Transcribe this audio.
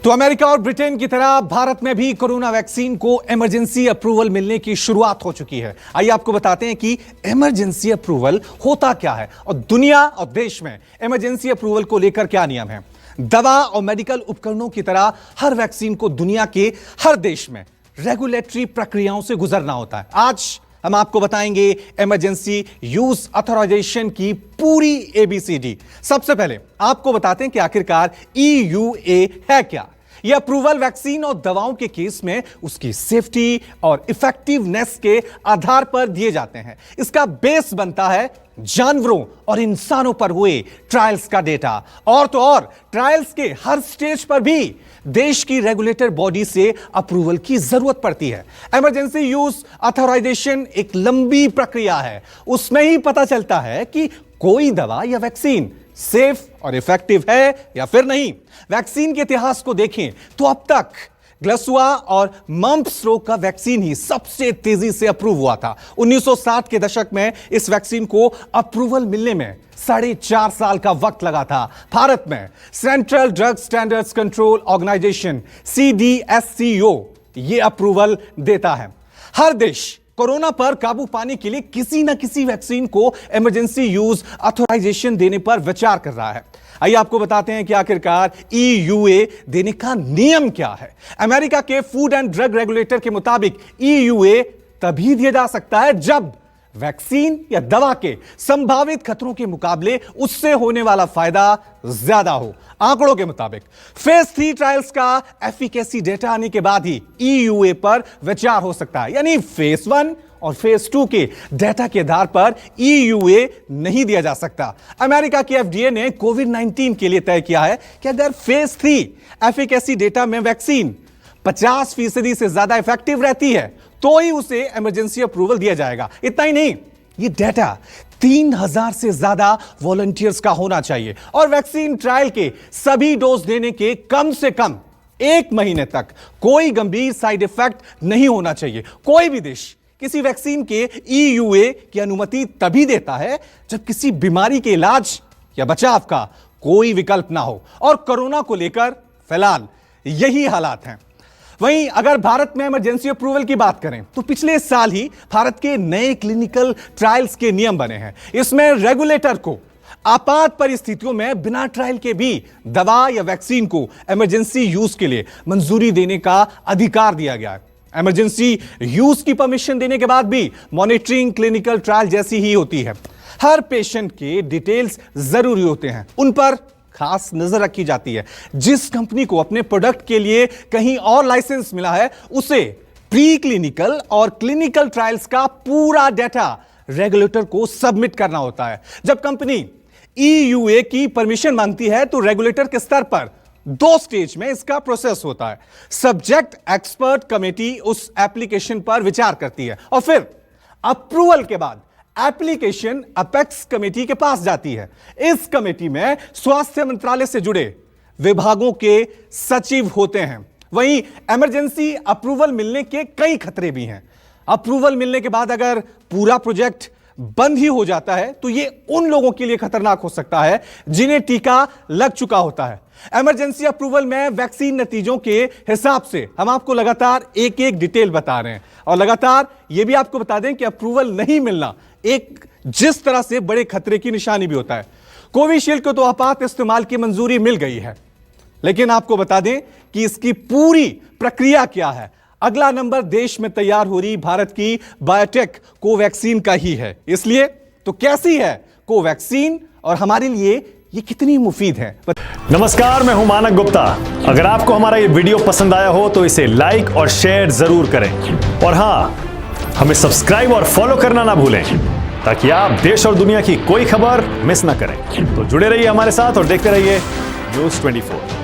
तो अमेरिका और ब्रिटेन की तरह भारत में भी कोरोना वैक्सीन को इमरजेंसी अप्रूवल मिलने की शुरुआत हो चुकी है। आइए आपको बताते हैं कि इमरजेंसी अप्रूवल होता क्या है और दुनिया और देश में इमरजेंसी अप्रूवल को लेकर क्या नियम है। दवा और मेडिकल उपकरणों की तरह हर वैक्सीन को दुनिया के हर देश में रेगुलेटरी प्रक्रियाओं से गुजरना होता है। आज हम आपको बताएंगे इमरजेंसी यूज ऑथराइजेशन की पूरी एबीसीडी। सबसे पहले आपको बताते हैं कि आखिरकार ईयूए है क्या। यह अप्रूवल वैक्सीन और दवाओं के केस में उसकी सेफ्टी और इफेक्टिवनेस के आधार पर दिए जाते हैं। इसका बेस बनता है जानवरों और इंसानों पर हुए ट्रायल्स का डेटा। और तो और ट्रायल्स के हर स्टेज पर भी देश की रेगुलेटर बॉडी से अप्रूवल की जरूरत पड़ती है। इमरजेंसी यूज ऑथराइजेशन एक लंबी प्रक्रिया है। उसमें ही पता चलता है कि कोई दवा या वैक्सीन सेफ और इफेक्टिव है या फिर नहीं। वैक्सीन के इतिहास को देखें तो अब तक ग्लसुआ और मम्प्स रोग का वैक्सीन ही सबसे तेजी से अप्रूव हुआ था। 1960 के दशक में इस वैक्सीन को अप्रूवल मिलने में 4.5 साल का वक्त लगा था। भारत में central drug standards control organization CDSCO ये अप्रूवल देता है। हर देश कोरोना पर काबू पाने के लिए किसी न किसी वैक्सीन को इमरजेंसी यूज ऑथराइजेशन देने पर विचार कर रहा है। आइए आपको बताते हैं कि आखिरकार ईयूए देने का नियम क्या है। अमेरिका के फूड एंड ड्रग रेगुलेटर के मुताबिक ईयूए तभी दिया जा सकता है जब वैक्सीन या दवा के संभावित खतरों के मुकाबले उससे होने वाला फायदा ज्यादा हो। आंकड़ों के मुताबिक फेज 3 ट्रायल्स का एफिकेसी डेटा आने के बाद ही ईयूए पर विचार हो सकता है। यानी फेज 1 और फेज 2 के डेटा के आधार पर ईयूए नहीं दिया जा सकता। अमेरिका की FDA ने कोविड-19 के लिए तय किया है कि अगर फेज 3 एफिकेसी डेटा में वैक्सीन 50% से ज्यादा इफेक्टिव रहती है तो ही उसे इमरजेंसी अप्रूवल दिया जाएगा। इतना ही नहीं, ये डेटा 3000 से ज्यादा वॉलंटियर्स का होना चाहिए और वैक्सीन ट्रायल के सभी डोज देने के कम से कम 1 महीने तक कोई गंभीर साइड इफेक्ट नहीं होना चाहिए। कोई भी देश किसी वैक्सीन के ईयूए की अनुमति तभी देता है जब किसी बीमारी के इलाज या बचाव का कोई विकल्प ना हो, और कोरोना को लेकर फिलहाल यही हालात हैं। वहीं अगर भारत में इमरजेंसी अप्रूवल की बात करें तो पिछले साल ही भारत के नए क्लिनिकल ट्रायल्स के नियम बने हैं। इसमें रेगुलेटर को आपात परिस्थितियों में बिना ट्रायल के भी दवा या वैक्सीन को इमरजेंसी यूज के लिए मंजूरी देने का अधिकार दिया गया है। इमरजेंसी यूज की परमिशन देने के बाद भी मॉनिटरिंग क्लिनिकल ट्रायल जैसी ही होती है। हर पेशेंट के डिटेल्स जरूरी होते हैं, उन पर खास नजर रखी जाती है। जिस कंपनी को अपने प्रोडक्ट के लिए कहीं और लाइसेंस मिला है उसे प्री क्लिनिकल और क्लिनिकल ट्रायल्स का पूरा डेटा रेगुलेटर को सबमिट करना होता है। जब कंपनी ईयूए की परमिशन मांगती है तो रेगुलेटर के स्तर पर 2 स्टेज में इसका प्रोसेस होता है। सब्जेक्ट एक्सपर्ट कमेटी उस एप्लीकेशन पर विचार करती है और फिर अप्रूवल के बाद एप्लीकेशन अपेक्स कमेटी के पास जाती है। इस कमेटी में स्वास्थ्य मंत्रालय से जुड़े विभागों के सचिव होते हैं। वहीं इमरजेंसी अप्रूवल मिलने के कई खतरे भी हैं। अप्रूवल मिलने के बाद अगर पूरा प्रोजेक्ट बंद ही हो जाता है तो यह उन लोगों के लिए खतरनाक हो सकता है जिन्हें टीका लग चुका होता है। इमरजेंसी अप्रूवल में वैक्सीन नतीजों के हिसाब से हम आपको लगातार एक एक डिटेल बता रहे हैं और लगातार यह भी आपको बता दें कि अप्रूवल नहीं मिलना एक जिस तरह से बड़े खतरे की निशानी भी होता है। कोविशील्ड को तो आपात इस्तेमाल की मंजूरी मिल गई है, लेकिन आपको बता दें कि इसकी पूरी प्रक्रिया क्या है। अगला नंबर देश में तैयार हो रही भारत की बायोटेक कोवैक्सीन का ही है। इसलिए तो कैसी है कोवैक्सीन और हमारे लिए ये कितनी मुफीद है। नमस्कार, मैं हूं मानक गुप्ता। अगर आपको हमारा ये वीडियो पसंद आया हो तो इसे लाइक और शेयर जरूर करें और हां, हमें सब्सक्राइब और फॉलो करना ना भूलें ताकि आप देश और दुनिया की कोई खबर मिस ना करें। तो जुड़े रहिए हमारे साथ और देखते रहिए न्यूज़ 24।